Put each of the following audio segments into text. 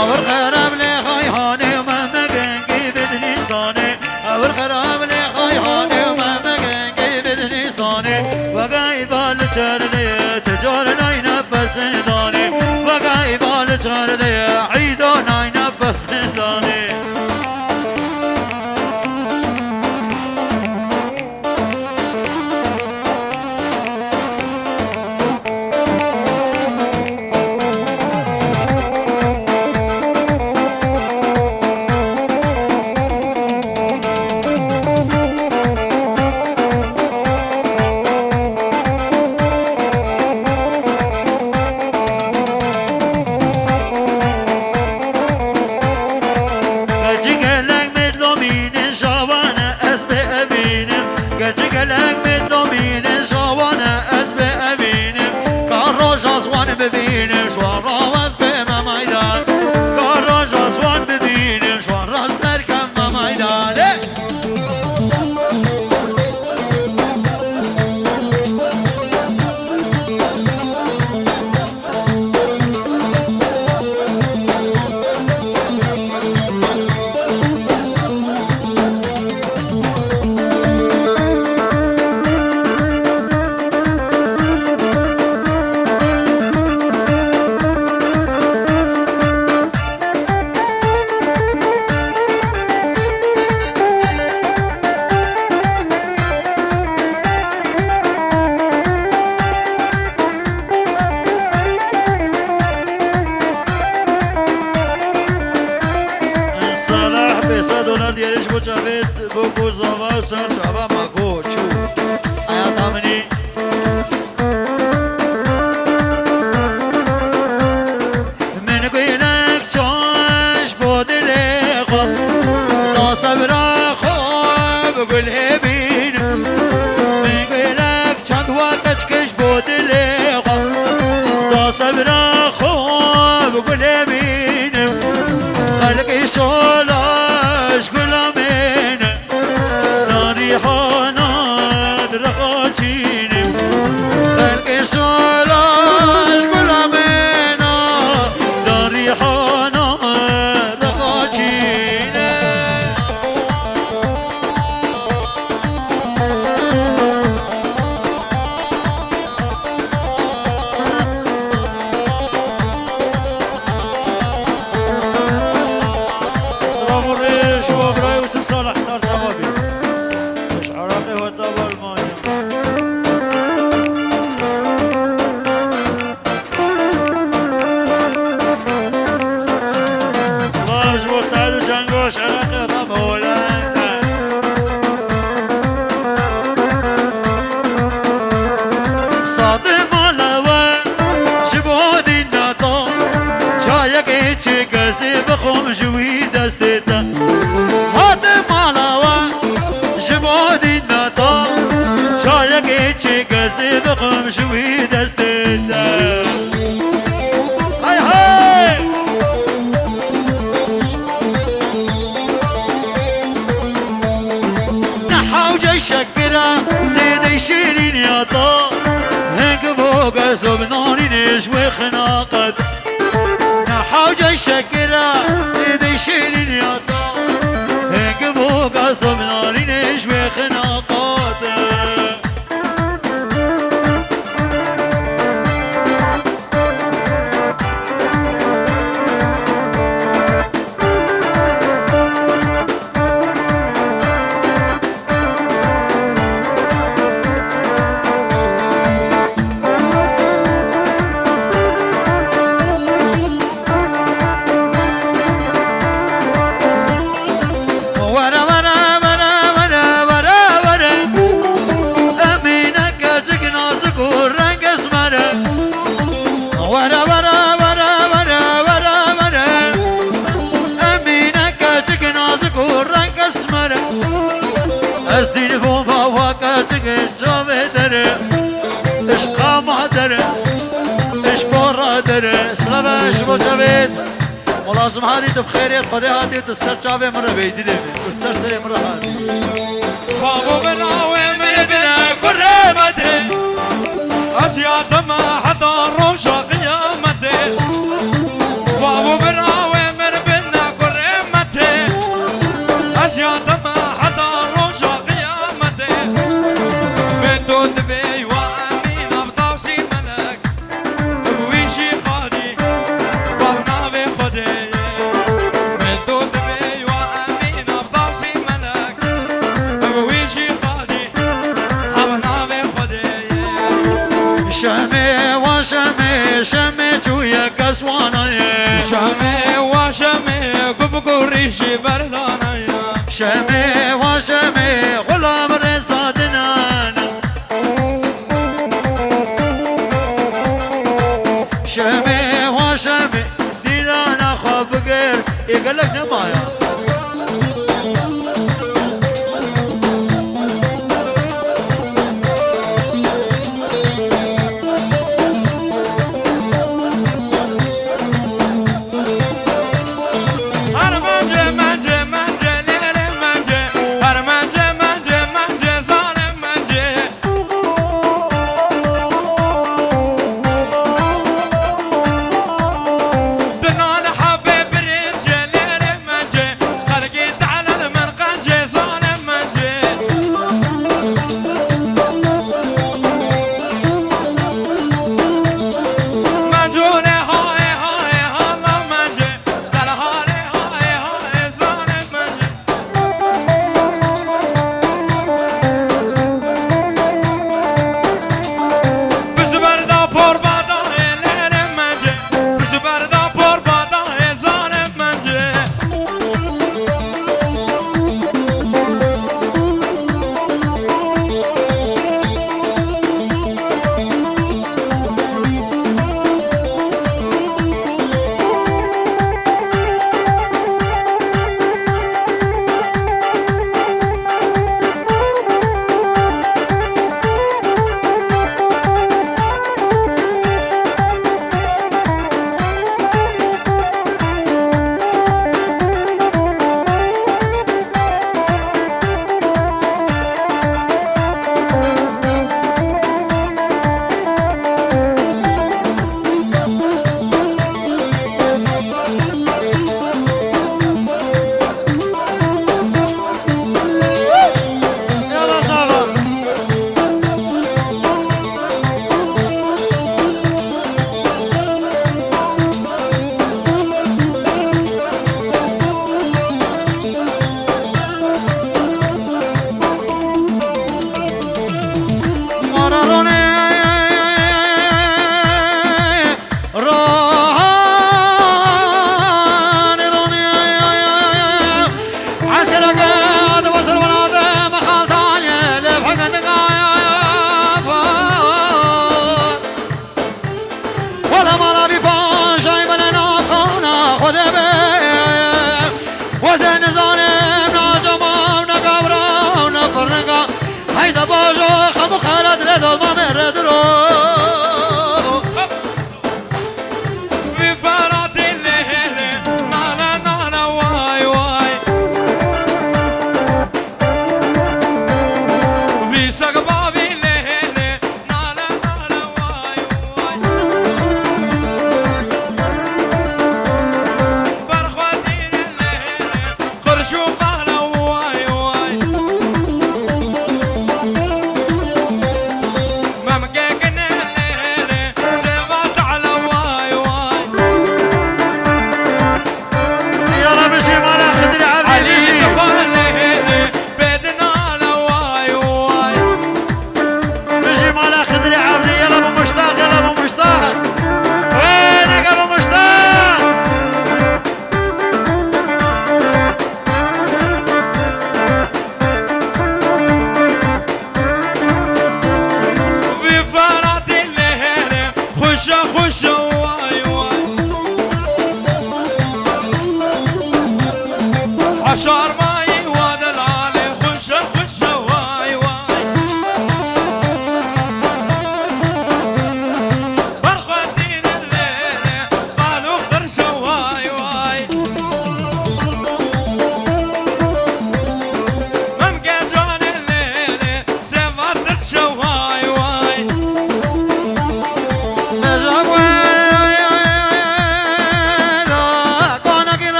اور خراب لی خای هانه و من مگنگی بدنی سانه اور خراب لی خای هانه و من مگنگی بدنی سانه وگای بال چرده تجار نای نفسن دانه وگای بال چرده عیدو نای نفسن دانه ببینم شوان راوز به ممیدان کار راج آزوان ببینم شوان راز درکم ممیدانه $100 دیارش بو چاوید بو گوزاوا سر چاوا مگو چو آیا تامنی من گویلک چاش بو دل خواب ناسبرا خواب گل بینم من گویلک چند وقت کش بو دل خواب ناسبرا خواب گل بینم خلقی شولا بخوم جوی دستتا هات مالاوا جبودی نتا چای که چه گزی بخوم جوی دستتا های های نحوجی شکرا زیدی شیرین یاتا هنگ بوگا زبنانی نشوی خناقت حوجة شكرا زيدي شيرين يا طا هيك بوقا صبناري نشوي خناقاته ملازم هادی تو بخیریت خدا هادی تو سر چاوه مرا بیدی لیبی تو سر سر مرا هادی بابو بناوه من بنا کره مده اسیاد ما حدا روشا قیامته بابو بناوه شمي وشمي غلام رصادنا شمي وشمي دينا خاب غير يقول لك نمايا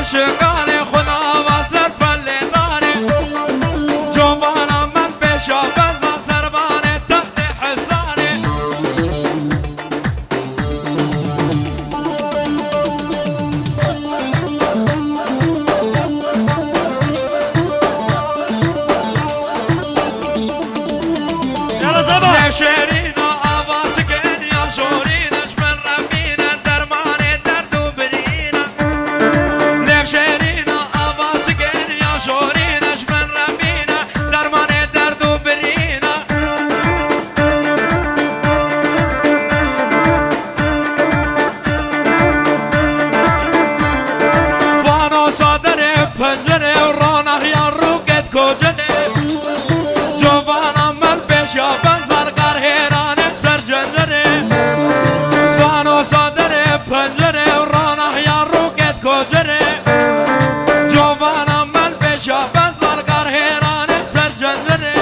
شکاری خدا و سر پله داره جوانم من پیشا بزن سربان تخت حصاره يلا زبا شيرين آواز كن يا شورينش من ربينا درمان درد وبرينا ليف شيرين آواز كن يا شورينش من ربينا درمان درد وبرينا فانا صادر پنجره ورانه يا روكت كوجنه جوانا من بشا بزر قرهيران سر جنجره فانو صادر پنجره ورانه يا روكت كوجره جوانا من بشا بزر قرهيران سر جنجره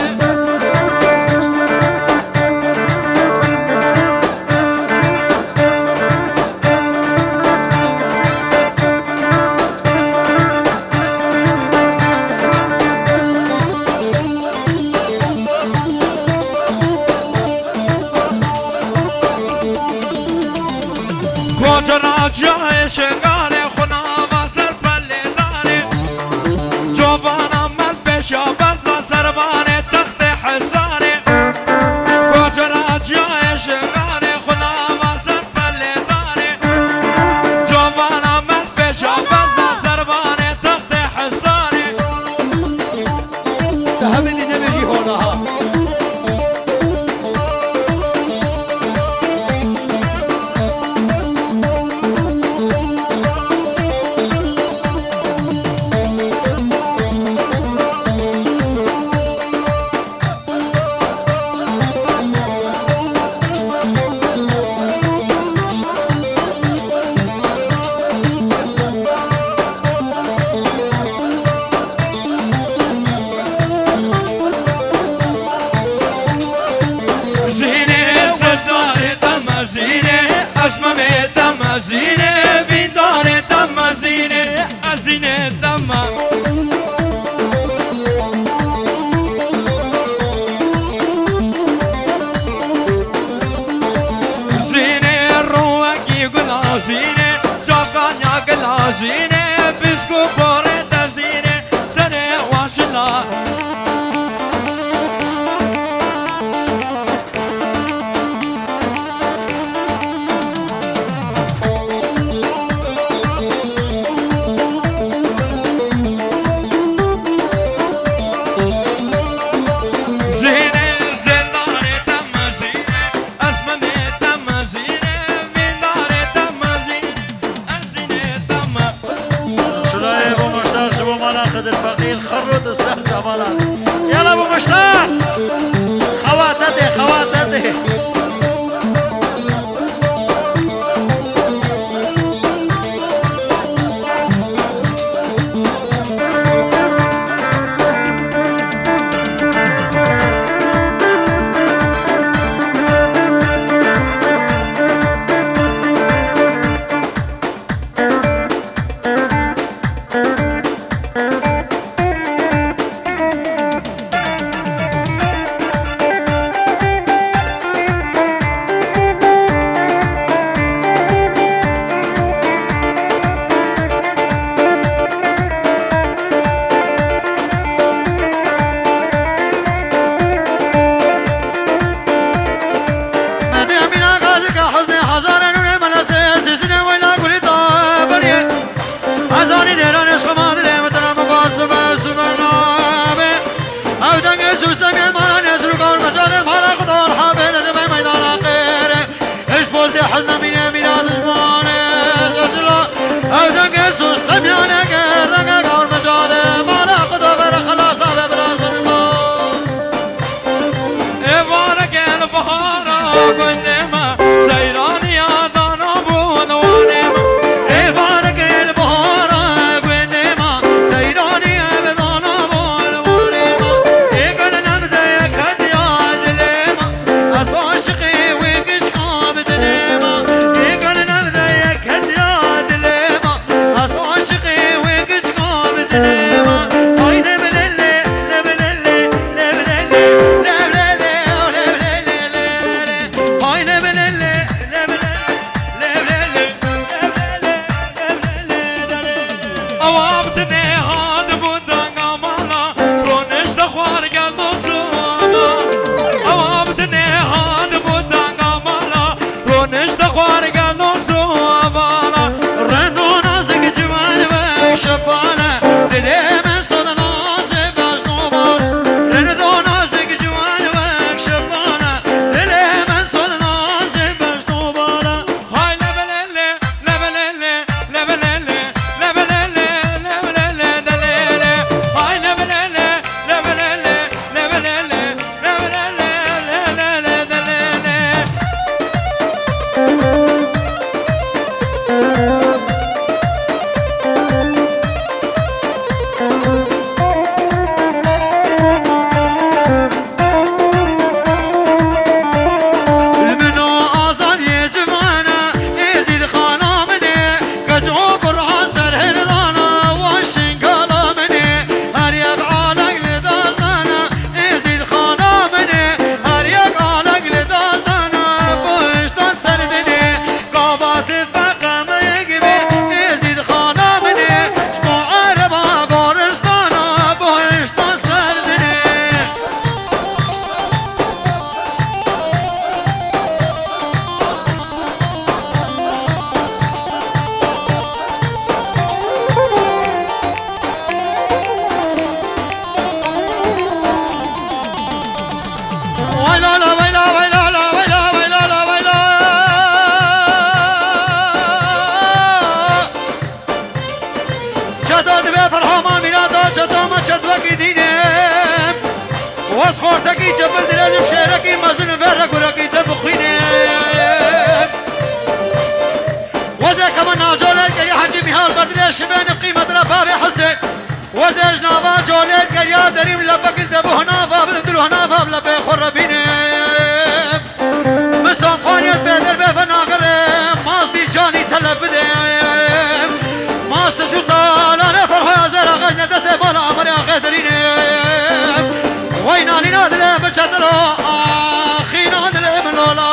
کوچرا جای شکار خنا و سر پله داره جوانا من بشا بزا سربان تخت حصاره کوچرا جای شکار خنا و سر پله داره جوانا من بشا بزا سربان تخت حصاره ذهب اللي نبي هونها اسمم دم زینه بیدار دم زینه ازینه دم زینه روکی گلازینه جاکانیا گلازینه بسکو فوره دزینه سنه واشلا الفقير خرط السهل جمالا يلا ابو مشتاق خواتته خواتته هما میرادا چطوما چطوکی دینم واس خورتکی جبل دراجم شهرکی مزن ورگورکی تبخینم وزا كمان ناجولت كريا حجي مهال قدر شبان قيمة رفا بحسن وزا جنابا جولت كريا دريم لبك انت بهنا فابدلو هنا فابلا بخربينم مسان خانيس بدر بفناقرم ماس دي جاني تلبدم ماس تشوطا لا نفرها زرا غجنا دست بالا عمري قدرينم وينا لنا دل بچتلو آخينا دل من لولا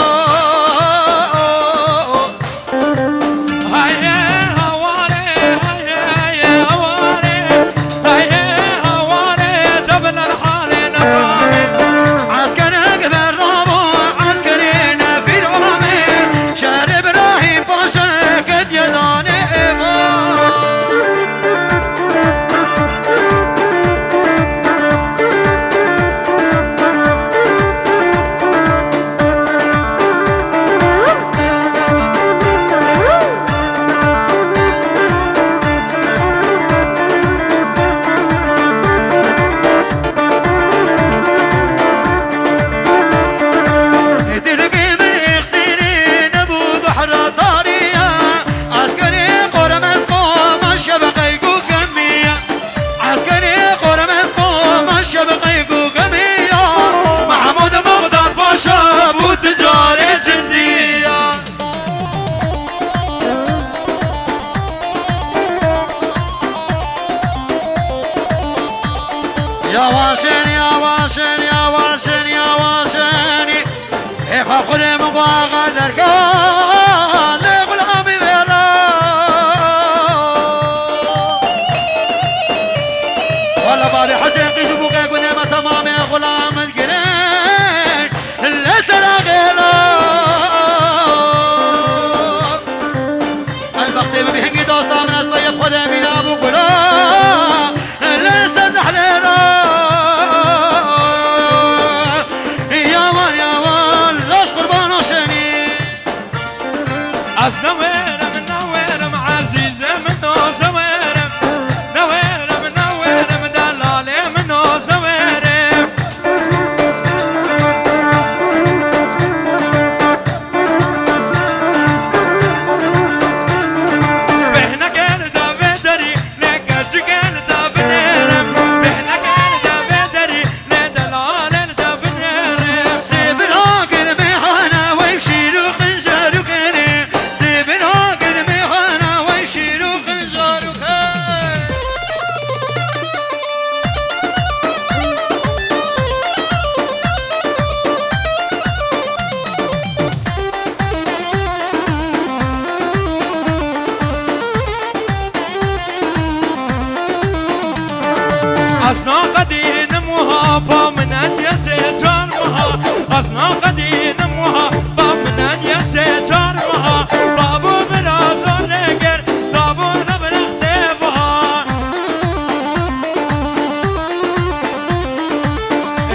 أصنا قدين موها بامن أديسي جارمها أصنا قدين موها بامن أديسي جارمها بابو برازو لقر بابو نبرخ ديبها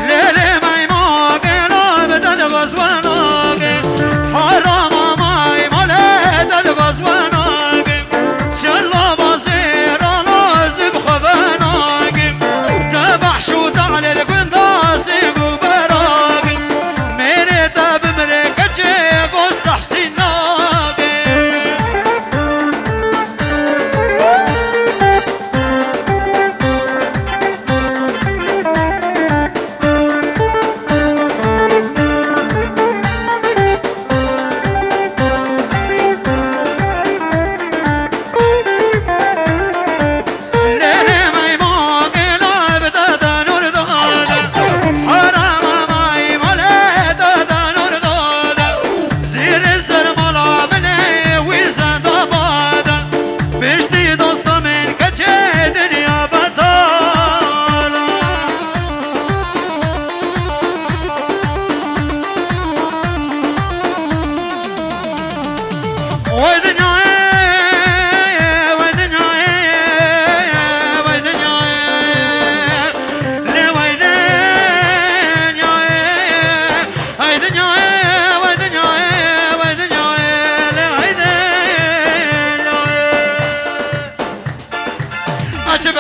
ليلي ماي موغي بدل غزوانوغي حرام ماي مولي دل غزوانوغي شلو بصير لازم خبانوغي شو تعال القنداس وبراقي ميري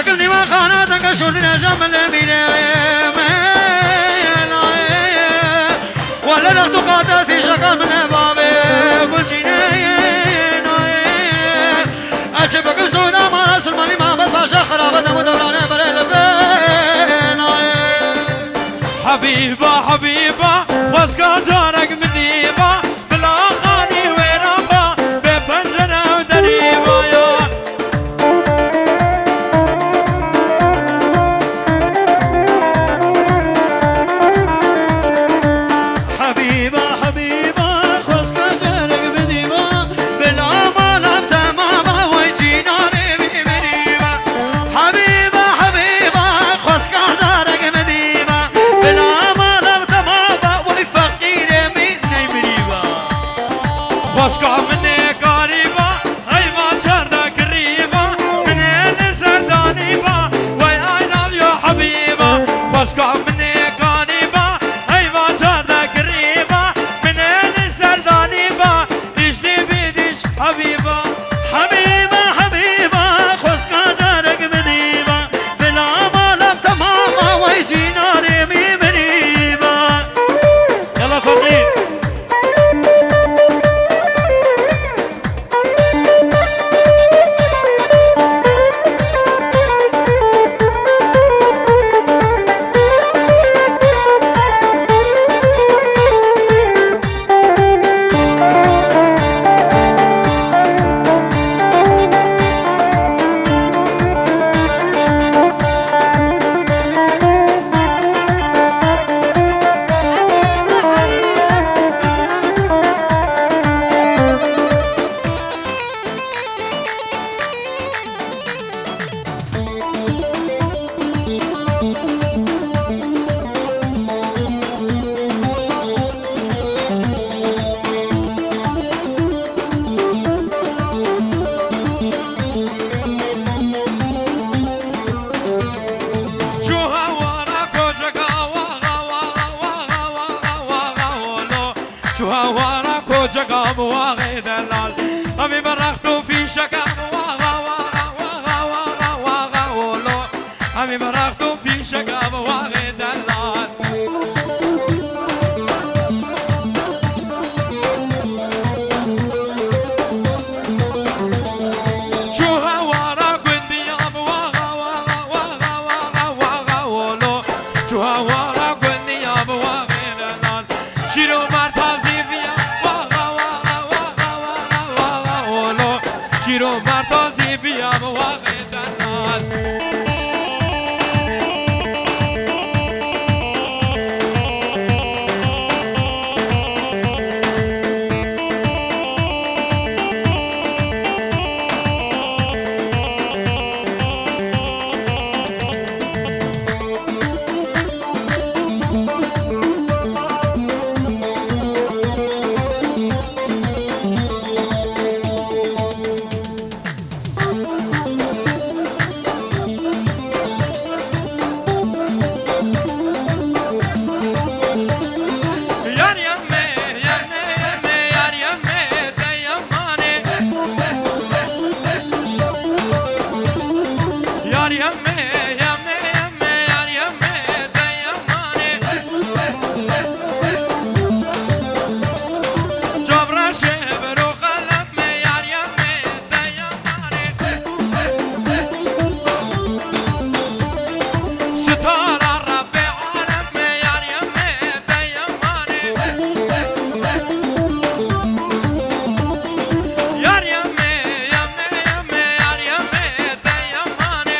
كني ما خاناتك شلنا جمل مينام ولا لا تقاطع في شقا من بابي قل جنين أجبك زونا ما رسول مالي ما بطفى خرابة مدورانة بريل حبيبة حبيبة واسكا جارك مديبة بلا خاني ويرابة ببنجنة ودريبة يا حبيبة حبيبة واسكا جارك مديبة بالعمل بتمامة ويجينا ريبي مريبة حبيبة حبيبة واسكا جارك مديبة بالعمل بتمامة ويفقير مني مريبة واسكا مني قريبة هاي ما شردك قريبة مني نسردانيبة وي I love you حبيبة واسكا مني قريبة هاي ما شردك قريبة مني نسردانيبة ليش لي بيديش حبيبة حبيبة حبيبة واسكا جارك مديبة بالعمل بتمامة ويجينا ريبي مريبة يلا فقير شو هوارا كوجكا واغا واغا واغا واغا واغا ولو شو هوارا كوجكا مواغي دلال أمي برختو في شكا واغا واغا واغا واغا واغا ولو أمي برختو في شكا مواغي دلال شو هوارا قندي يا واغا واغا واغا واغا واغا ولو شو هوارا قندي يا واغي دلال شيرو مرتازي فيا واغا واغا واغا واغا واغا ولو شيرو مرتازي فيا واغي دلال Yar yamme, yamme, yamme, yar yamme, de yammane. Yar yamme, yamme, yamme, yar yamme, de yammane. Jabra şebru kalame, yar yamme, de yammane. Sitara Rabbi aleme, yar yamme, de yammane. Yar yamme, yamme, yamme, yar yamme, de yammane.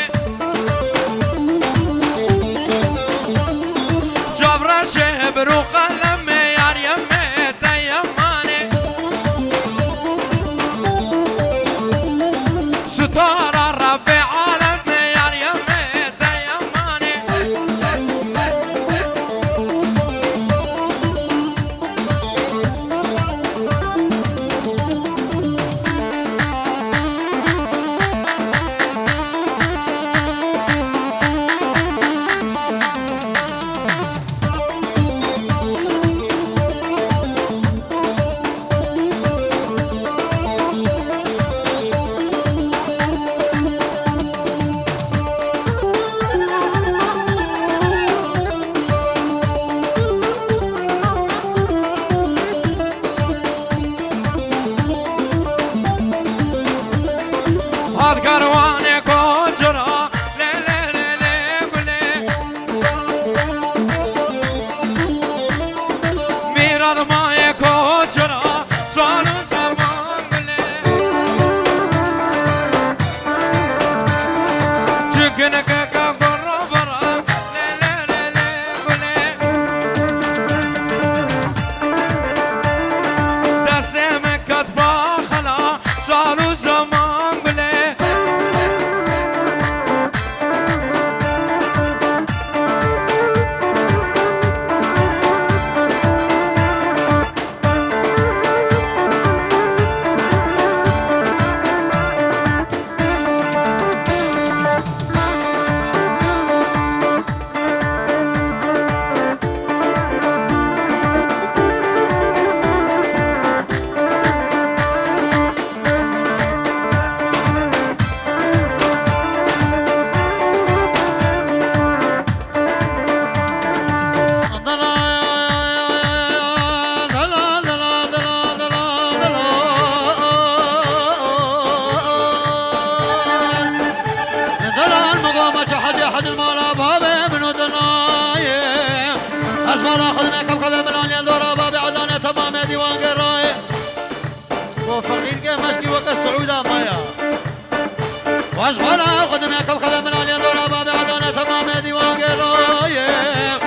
واسمعنا خدنا كوكب من علي دورا باب عدنا تمام ديوان قرايه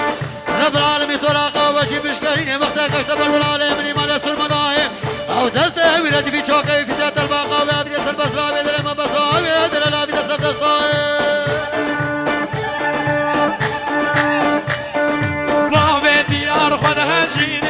رب العالمين سراقه وجه بشكرين وقتك اشتبر العالمين ما لسر مضايق او دسته ولج في شوكي في ذات الباقه وادري البس لا بدل ما بصاوي ادري لا بدل دستاي باب ديار خدها شيني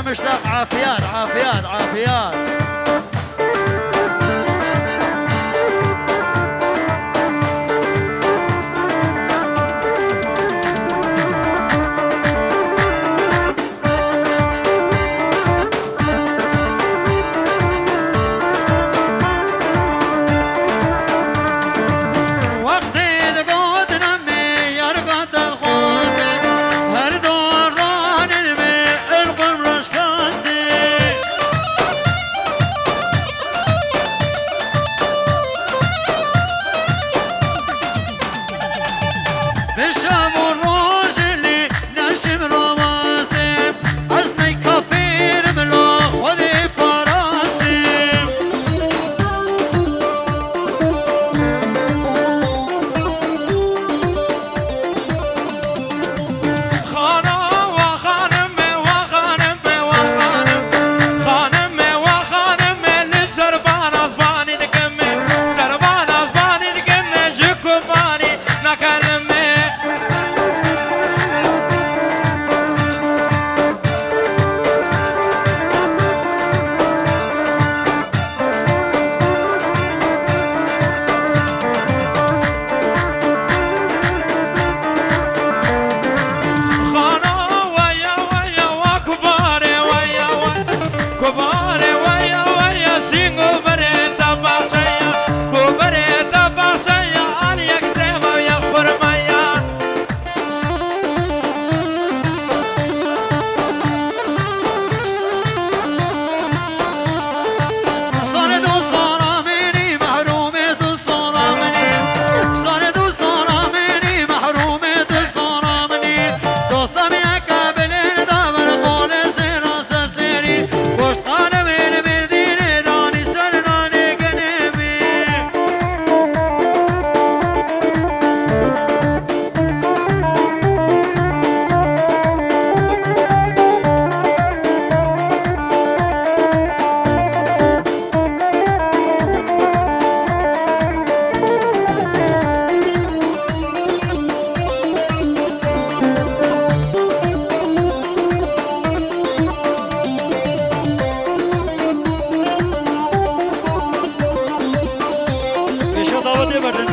مشتاق عافيات عافيات عافيات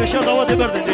بشه دعوت بردی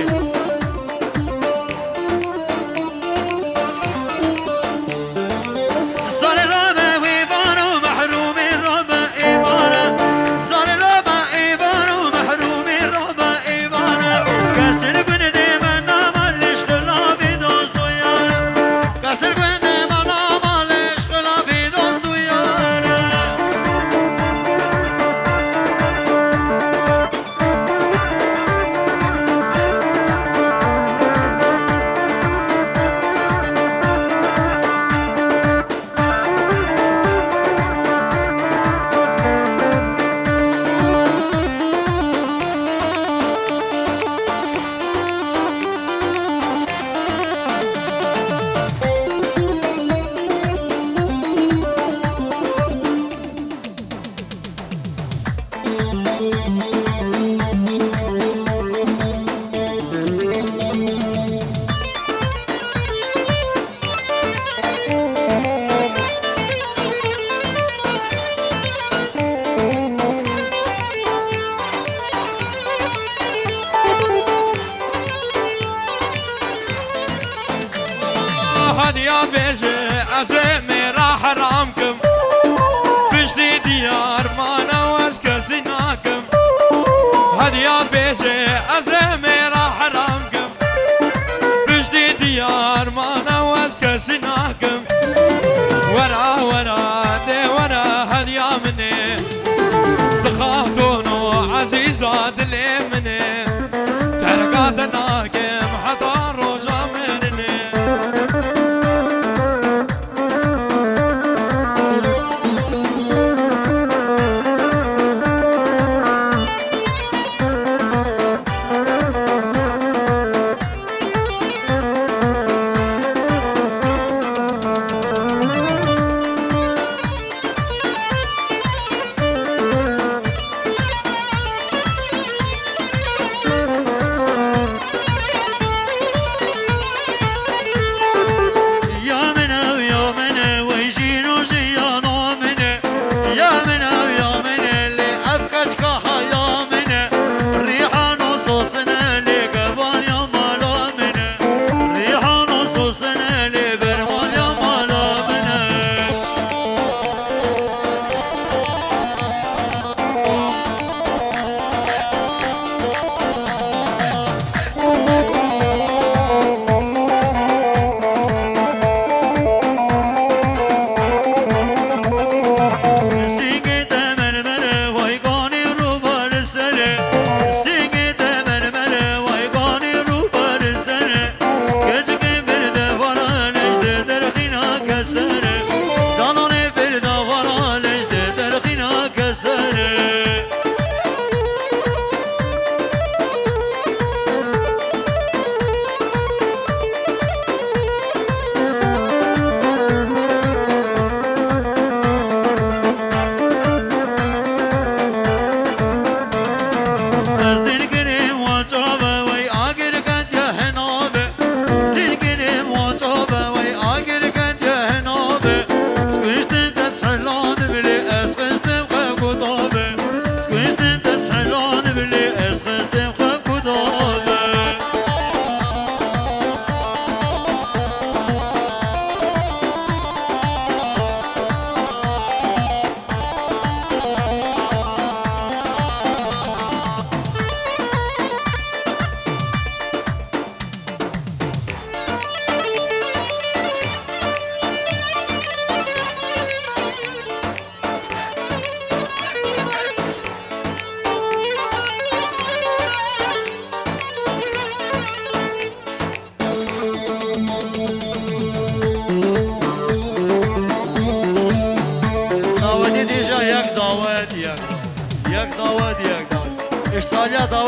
يا بيجي أزمي راح رامكم بشتي ديار ما نوز كسيناكم هاد يا بيجي أزمي راح رامكم بشتي ديار ما نوز كسيناكم ورا ورا دي ورا هاد يا مني تخاطونو عزيزة دلي مني ترقات ناكم حضار رجا مني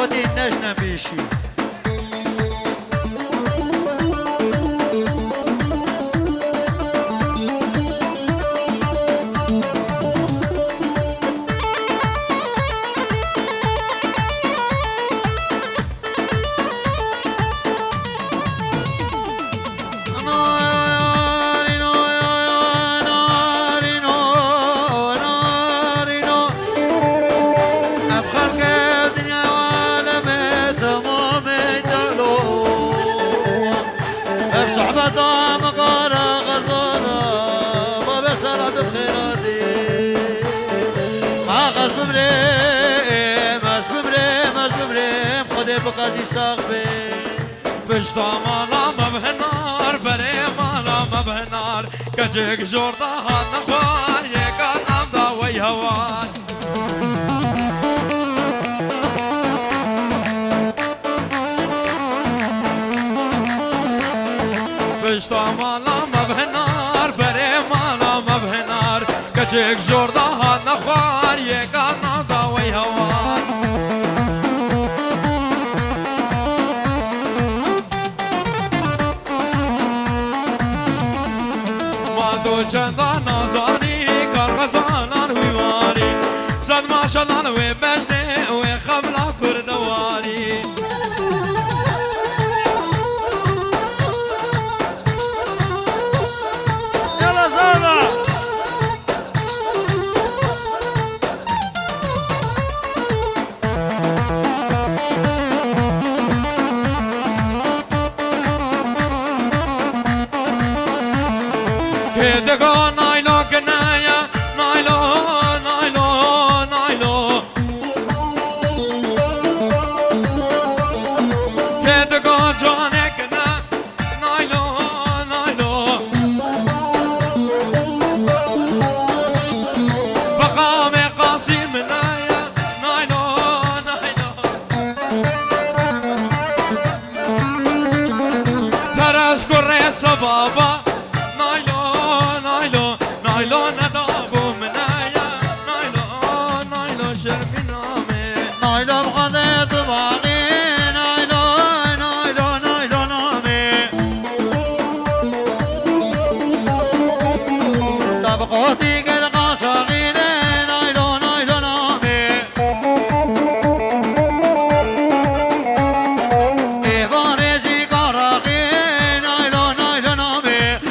ودي النجنة بيشي بقاضي صاحبي بشتا مالا مبهنار بري مالا مبهنار كجيك جوردها نخوان يكا نمدا ويهوان بشتا مالا مبهنار بري مالا مبهنار كجيك جوردها نخوان يكا نمدا ويهوان چندا نازانی کار غزالان ویواری صد ماشالان و بجنه و خبلا کردواری يلا زانا دگو نایلو کنایا نایلو نایلو نایلو دگو جانه کنا نایلو نایلو بقام قاسم نایا نایلو نایلو ترس کره سبابا نايلو ندابو منايا نايلو شرمي نامي نايلو بغضي طباقي نايلو نامي طبقوتي قد قاشاقين نايلو نامي إيفان ريزي قراقي نايلو نامي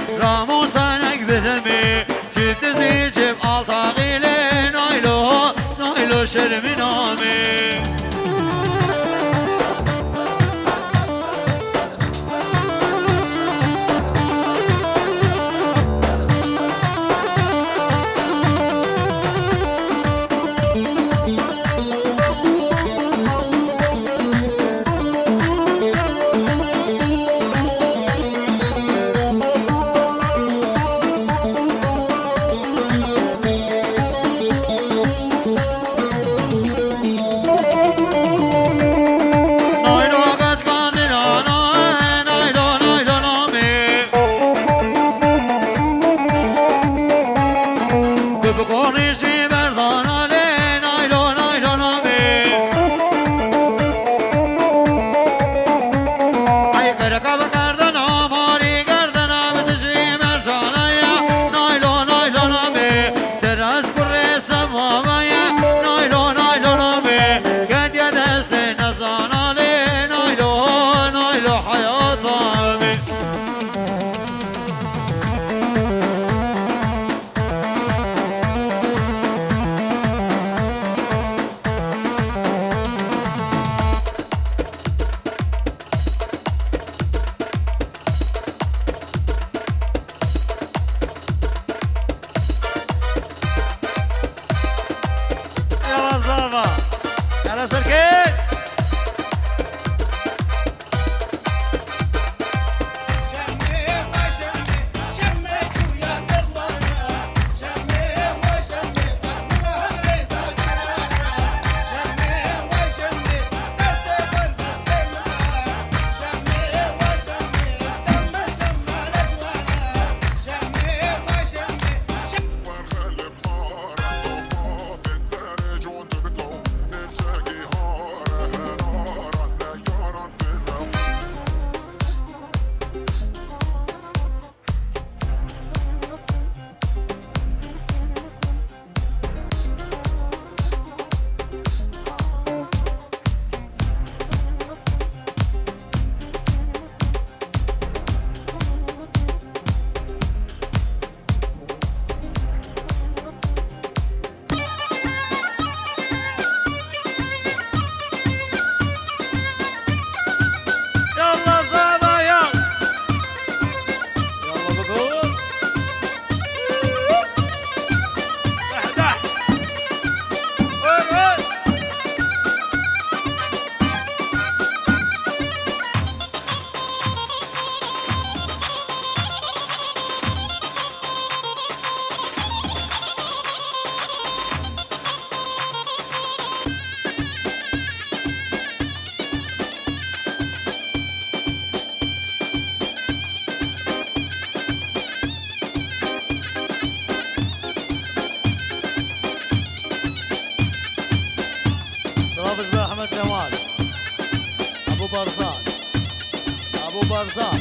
برزان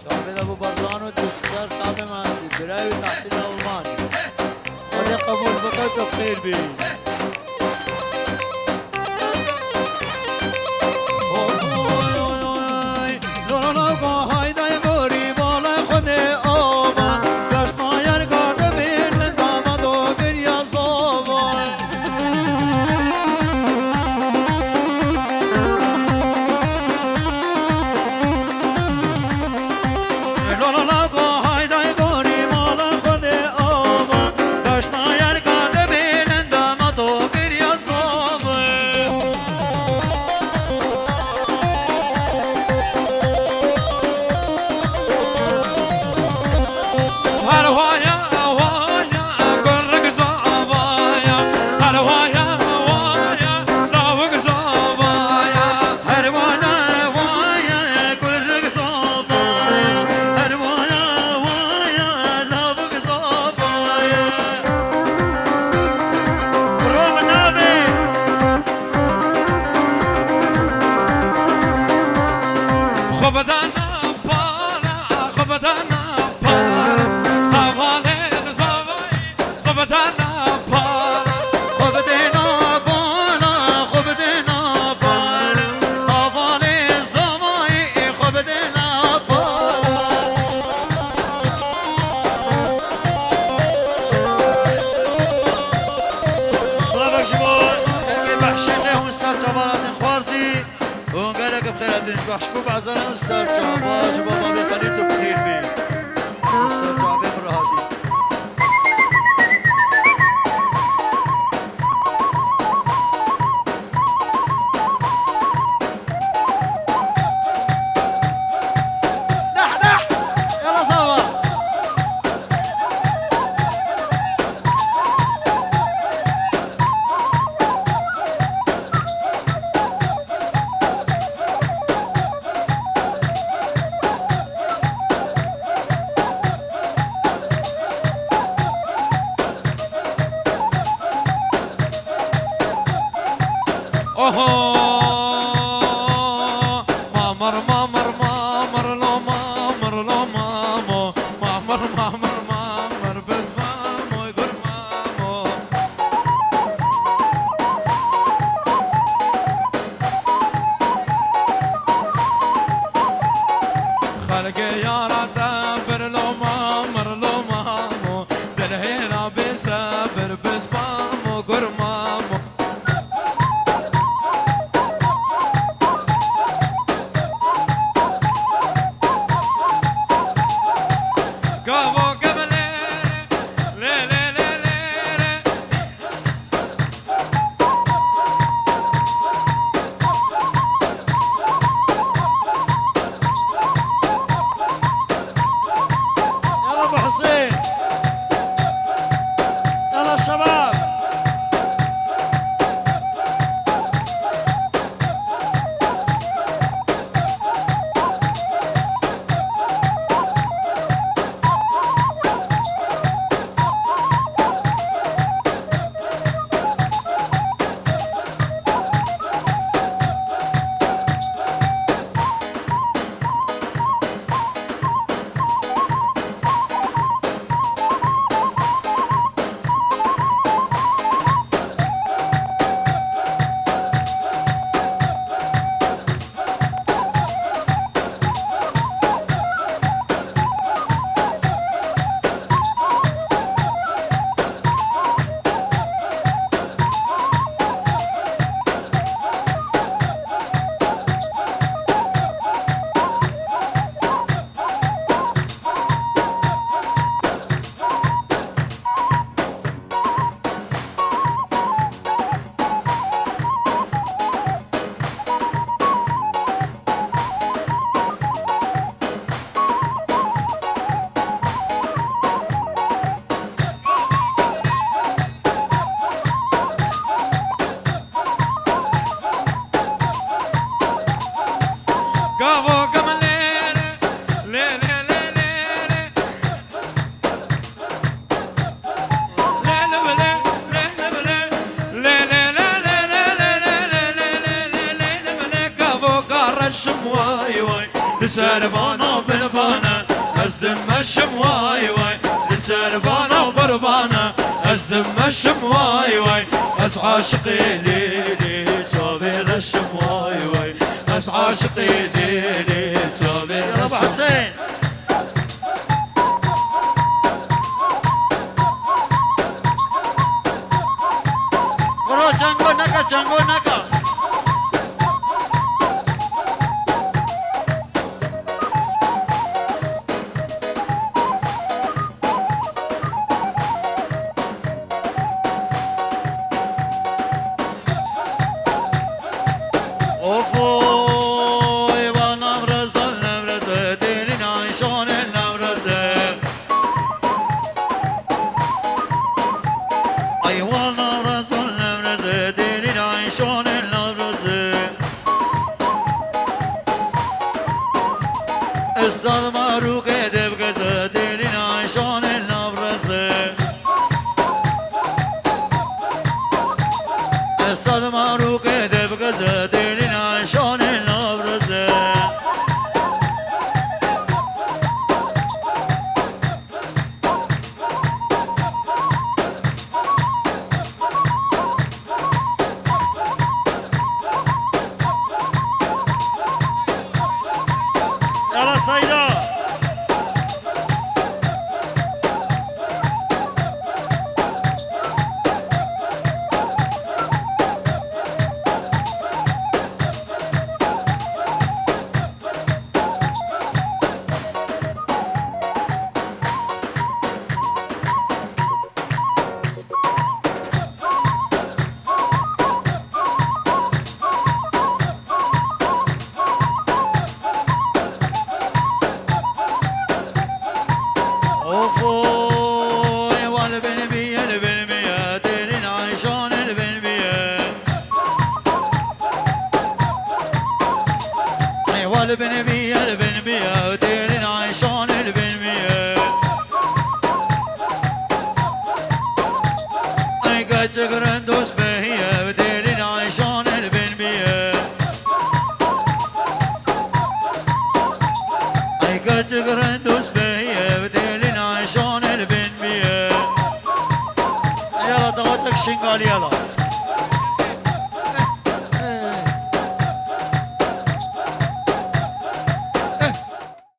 شعب ابو برزان والدستار شعب مهندي براي وتحصيل الماني خلي قبول بقيت بخير بيه بخشكو بعضنا استاذ شعبان شباب ابي قليل بخير بيه استاذ شعبان الرهادي نح يلا صباح لسربانا بالبانا أزدم الشم واي واي لسربانا وقربانا أزدم الشم واي واي أس عاشقي ليلي جابر الشم واي واي أس عاشقي ليلي جابر يا ابو حسين برو جنگو نکا اوفوی و نورز النورز دلین عیشان النورز ای و نورز النورز دلین عیشان النورز السال ماروق دبگز دلین عیشان النورز السال ماروق دبگز دلین عیشان النورز يلا سيدة اوفوي والبنبيه البنبيه دلين عيشان البنبيه اي والبنبيه البنبيه دلين عيشان البنبيه اي قد قرندوس بهيه دلين عيشان البنبيه اي قد قرندوس بهيه دلين عيشان البنبيه يلا ضغط لك شنقال يلا